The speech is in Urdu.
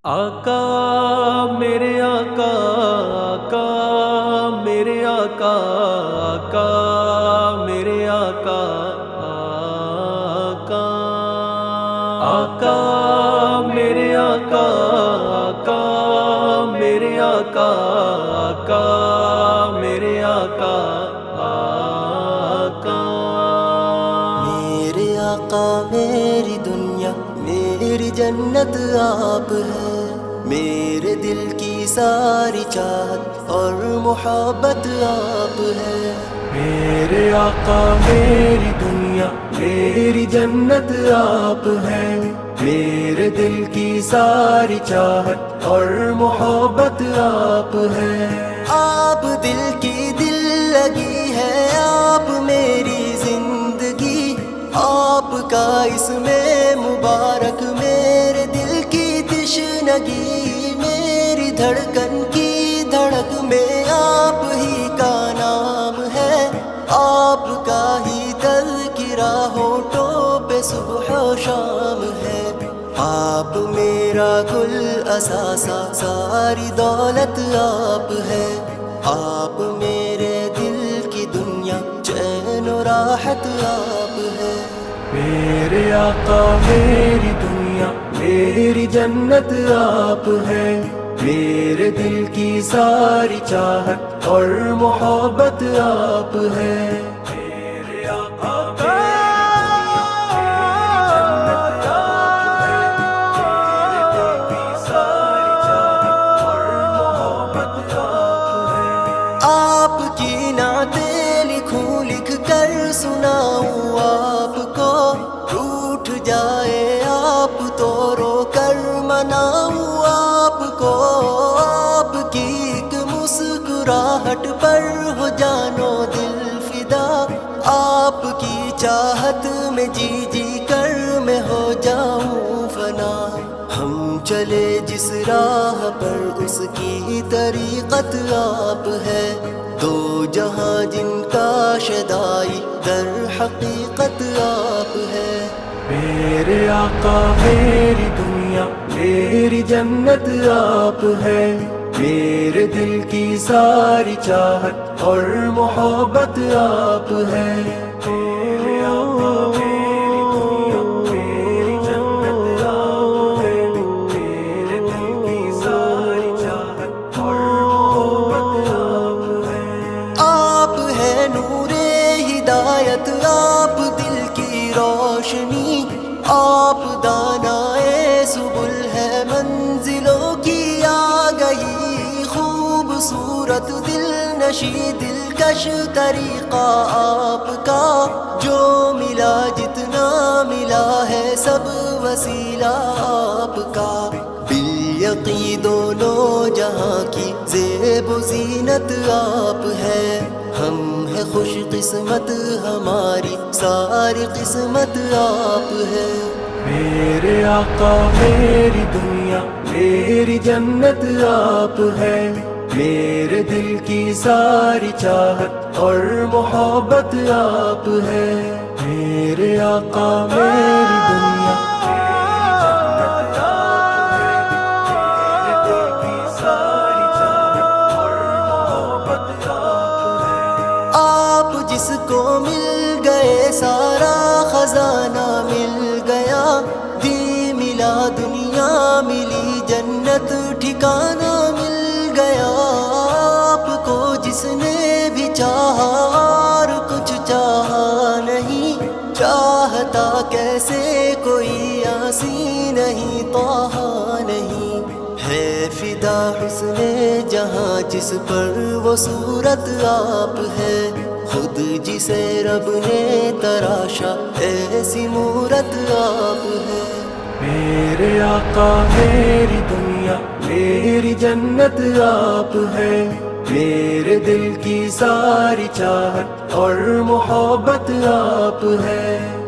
آقا میرے آقا، آقا میرے آقا، آقا میرے آقا، آقا آقا میرے آقا، آقا میرے آقا، آقا میرے آقا، آقا میرے آقا میری دنیا میری جنت آپ ہے، میرے دل کی ساری چاہت اور محبت آپ ہے۔ میرے آقا میری دنیا میری جنت آپ ہے، میرے دل کی ساری چاہت اور محبت آپ ہے۔ آپ دل کی دل لگی ہے، آپ میری زندگی، آپ کا اسم مبارک میرے دل کی تشنگی، میری دھڑکن کی دھڑک میں آپ ہی کا نام ہے، آپ کا ہی تذکرہ ہونٹوں پہ صبح و شام ہے۔ آپ میرا کل اثاثہ، ساری دولت آپ ہے، آپ میرے دل کی دنیا، چین و راحت آپ ہے۔ میرے آقا میری دنیا میری جنت آپ ہے، میرے دل کی ساری چاہت اور محبت آپ ہے۔ میرے آقا آپ کی نعتیں لکھوں، لکھ کر سناؤں آپ کو، روٹھ جائے آپ تو رو کر مناؤں آپ کو، آپ کی ایک مسکراہٹ پر ہو جانو دل فدا، آپ کی چاہت میں جی جی کر میں ہو جاؤں فنا۔ ہم چلے جس راہ پر اس کی طریقت آپ ہے، دو جہاں جن کا شدائی در حقیقت آپ ہے۔ میرے آقا میری دنیا میری جنت آپ ہے، میرے دل کی ساری چاہت اور محبت آپ ہے۔ میرے آقا میری دنیا میری جنت آپ ہے، میرے دل کی ساری چاہت اور محبت آپ ہے۔ آپ ہے نور ہدایت، آپ دل کی روشنی، آپ دانائے سبل ہے منزلوں کی آگہی، خوبصورت دل نشی دلکش طریقہ آپ کا، جو ملا جتنا ملا ہے سب وسیلہ آپ کا، بالیقین دونوں جہاں کی زیب و زینت آپ ہے، ہم ہے خوش قسمت ہماری ساری قسمت آپ ہے۔ میرے آقا میری دنیا میری جنت آپ ہے، میرے دل کی ساری چاہت اور محبت آپ ہے۔ میرے آقا میری دنیا میری جنت آپ ہے، میرے دل کی ساری چاہت اور محبت آپ ہے۔ آپ جس کو مل گئے سارا خزانہ مل گیا، دی ملا دنیا ملی جنت ٹھکانہ مل گیا، آپ کو جس نے بھی چاہا اور کچھ چاہا نہیں، چاہتا کیسے کوئی آسی نہیں طٰہٰ نہیں، ہے فدا حسن جہاں جس پر وہ صورت آپ ہے، خود جسے رب نے تراشا ایسی مورت آپ ہے۔ میرے آقا میری دنیا میری جنت آپ ہے، میرے دل کی ساری چاہت اور محبت آپ ہے۔